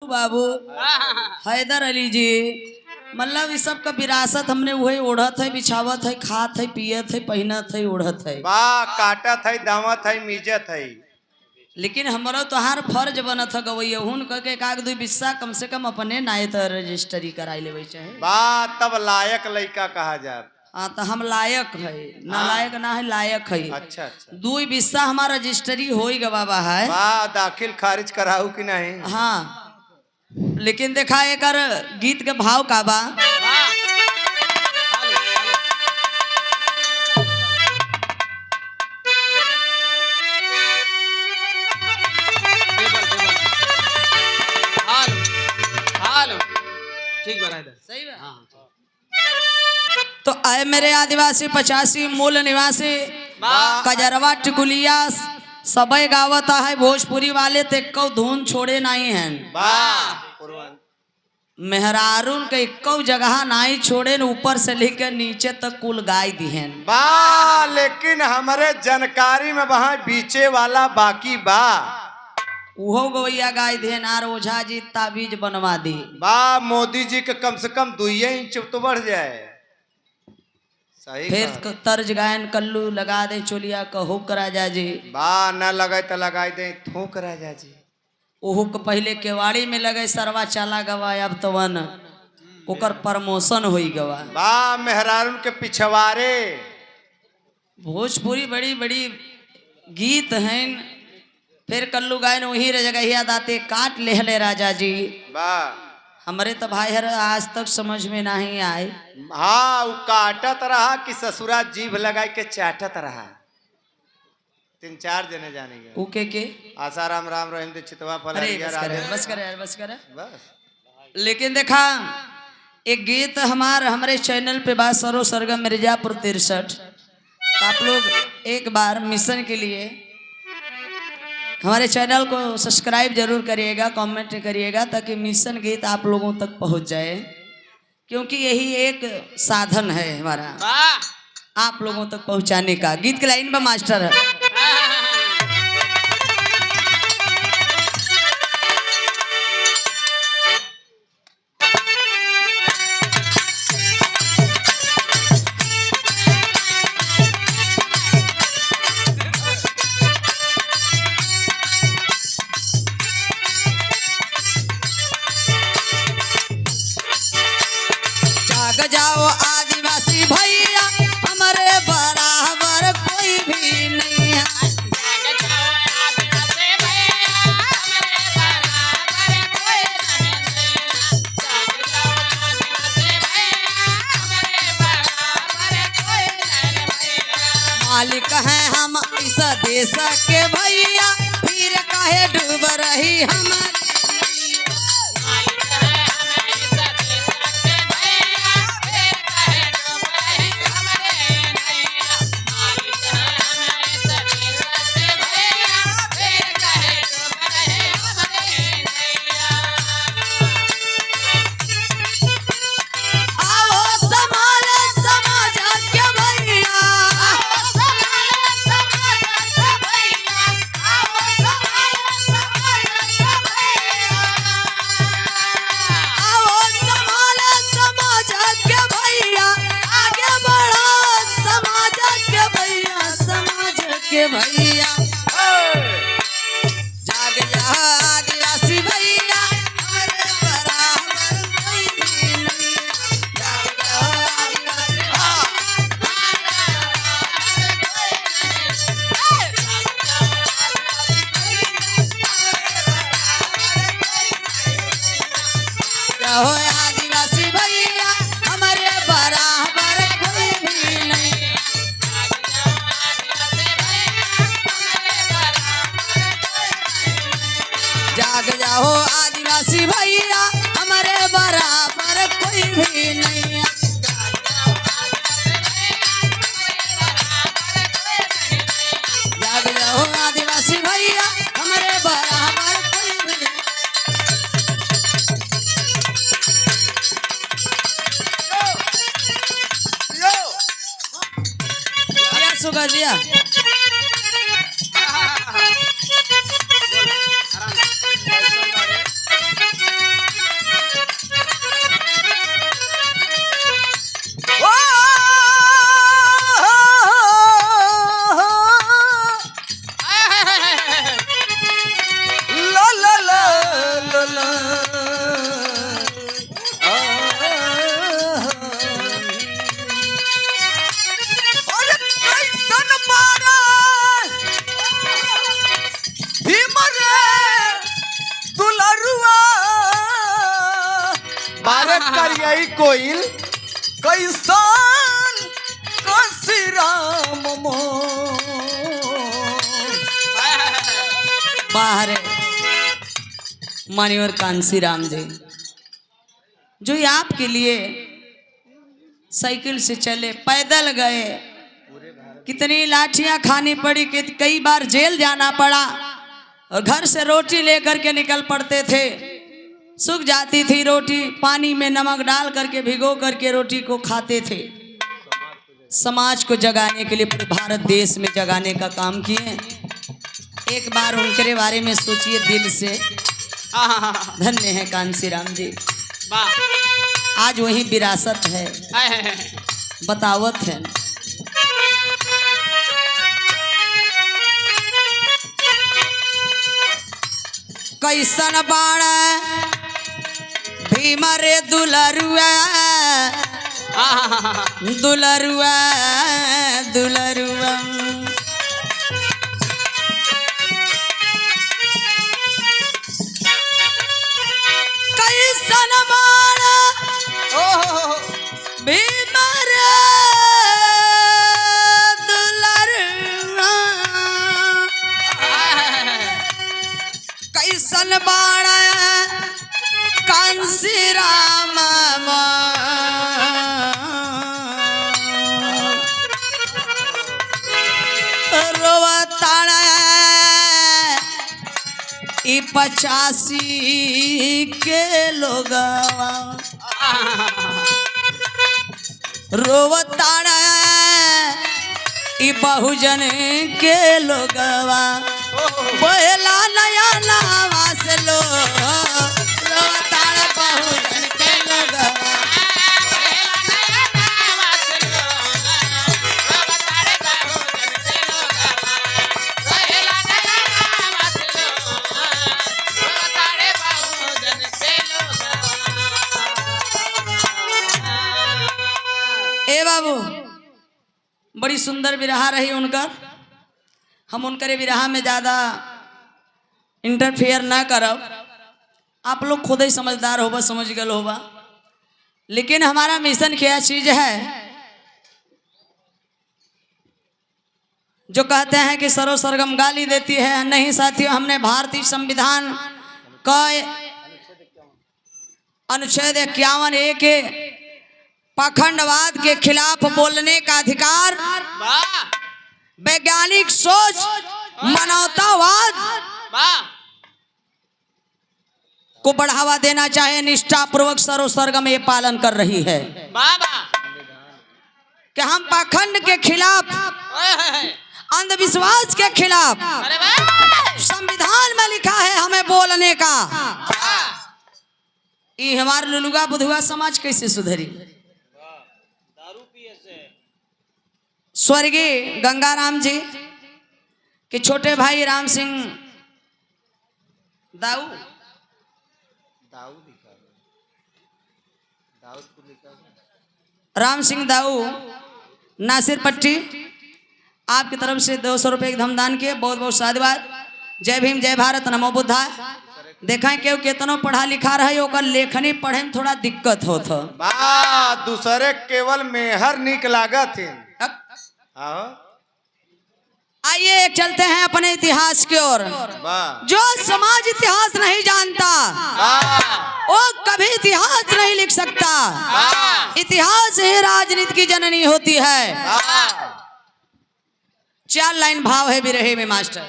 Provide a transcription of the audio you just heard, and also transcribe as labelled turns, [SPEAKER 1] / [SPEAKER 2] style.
[SPEAKER 1] बाबू हैदर अली जी मतलब इस सब का विरासत हमने वही ओढ़त है, बिछावत है, खात है, पियत है, पहनत है, ओढ़त है,
[SPEAKER 2] काटत है, दावत है, मिजत है।
[SPEAKER 1] लेकिन हमारा तोहार फर्ज बनत है गवैहुन के काग दू बिस्सा कम से कम अपने नाय तो रजिस्ट्री कराई लेवे चाहे
[SPEAKER 2] तब लायक लड़का कहा जा।
[SPEAKER 1] हाँ तो हम लायक है ना, लायक ना है, लायक है।
[SPEAKER 2] अच्छा अच्छा।
[SPEAKER 1] दू बिस्सा हमारा रजिस्ट्री हो ही गवाबा है।
[SPEAKER 2] दाखिल खारिज कराऊ कि नहीं?
[SPEAKER 1] हाँ लेकिन देखा एक गीत के भाव का बा।
[SPEAKER 3] ठीक बराबर
[SPEAKER 1] सही है। हाँ। तो आए मेरे आदिवासी 85 मूल निवासी कजरवा टिकुलिया सबे गावत है, भोजपुरी वाले ते कौ धुन छोड़े नहीं हैं। मेहरारून के कौ जगह नहीं छोड़े, ऊपर से लेकर नीचे तक कुल गाय दिहन।
[SPEAKER 2] लेकिन हमारे जानकारी में वहाँ बीचे वाला बाकी बा
[SPEAKER 1] उहो गवैया गाय देन आर ओझा जी ताबीज बनवा दी।
[SPEAKER 2] मोदी जी के कम से कम 2 इंच तो बढ़ जाए। सही
[SPEAKER 1] फिर तर्ज गायन कल्लू लगा दे चोलिया कहो करा जा जी।
[SPEAKER 2] न लगे तो लगा दे थूक राजा जी।
[SPEAKER 1] ओहो के पहले केवाड़ी में लगे सरवा चाला गवा, अब तो वन ओकर प्रमोशन होई गवा।
[SPEAKER 2] मेहरारून के पिछवारे
[SPEAKER 1] भोजपुरी बड़ी बड़ी गीत हैं। फिर कल्लू गायन वही जगह दाते काट ले राजा जी। हमारे तो भाई हर आज तक समझ में नहीं आए।
[SPEAKER 2] वो काटत रहा कि ससुरा जीभ लगा के चाटत रहा। 3-4 जने जानेंगे।
[SPEAKER 1] ओके के
[SPEAKER 2] आसाराम राम रहीम दे चितवा
[SPEAKER 1] बस करे। लेकिन देखा एक गीत हमारे चैनल पे बात सरो सरगम मिर्जापुर 63। तो आप लोग एक बार मिशन के लिए हमारे चैनल को सब्सक्राइब जरूर करिएगा, कमेंट करिएगा ताकि मिशन गीत आप लोगों तक पहुंच जाए, क्योंकि यही एक साधन है हमारा आप लोगों तक पहुंचाने का। गीत के लाइन में मास्टर है। जाओ आदिवासी भैया हमारे बराबर कोई भी नहीं है। मालिक हैं हम इस देश के भैया, फिर काहे डूब रही हमारी। भैया जाग जा आदिवासी भैया हमारे बराबर कोई भी नहीं। जाग जा आदिवासी जाओ आदिवासी भैया हमारे बराबर कोई भी नहीं। जाग जाओ आदिवासी भैया हमारे बराबर कोई भी नहीं। जाग जाओ आदिवासी भैया हमारे बराबर कोई भी नहीं। सुगा दिया
[SPEAKER 2] करियई कोइल
[SPEAKER 1] कैसन काशी राम बाहर मान्यवर कांसी राम जी जो ये आपके लिए साइकिल से चले, पैदल गए, कितनी लाठियां खानी पड़ी, कई बार जेल जाना पड़ा और घर से रोटी लेकर के निकल पड़ते थे। सूख जाती थी रोटी, पानी में नमक डाल करके भिगो करके रोटी को खाते थे। समाज को जगाने के लिए पूरे भारत देश में जगाने का काम किए। एक बार उनके बारे में सोचिए दिल से। धन्य है कांसी राम जी, आज वही विरासत है, बतावत है। कैसन बाण भीम रे दुलरुआ दुलरुआ दुलरुआ कैसन बाण भीम रे दुलरुआ कैसन बाण कांसी राम रोवताण ई 85 के लोगवा रोवताण ई बहुजन के लोगवा बोला नया नावा से लो रोवताण बहुजन के लोगवा ए बाबू बड़ी सुंदर विरहा रही उनकर। हम उनकर विरहा में ज्यादा इंटरफेयर ना करब, आप लोग खुद ही समझदार होगा, समझ गल होगा। लेकिन हमारा मिशन क्या चीज है जो कहते हैं कि सरो सरगम गाली देती है। नहीं साथियों, हमने भारतीय संविधान का अनुच्छेद 51A के पाखंडवाद के खिलाफ बोलने का अधिकार, वैज्ञानिक सोच, मानवतावाद को बढ़ावा देना चाहे, निष्ठापूर्वक सरो सरगम ये पालन कर रही है कि हम पाखंड के खिलाफ, अंधविश्वास के खिलाफ संविधान में लिखा है हमें बोलने का। ये हमारे लुलुगा बुधुआ समाज कैसे सुधरी? स्वर्गीय गंगाराम जी के छोटे भाई राम सिंह दाऊ राम सिंह दाऊ नासिर पट्टी आपकी तरफ से 200 रुपये धमदान किए, बहुत बहुत साधुवाद। जय भीम, जय भारत, नमो बुद्धा। देखा क्यों केतनो पढ़ा लिखा रहे ओकर लेखनी पढ़े में थोड़ा दिक्कत होता।
[SPEAKER 2] दूसरे केवल मेहर निक लागत है।
[SPEAKER 1] आइए चलते हैं अपने इतिहास की ओर। जो समाज इतिहास नहीं जानता वो कभी इतिहास नहीं लिख सकता। इतिहास ही राजनीति की जननी होती है। 4 लाइन भाव है बिरहे में मास्टर।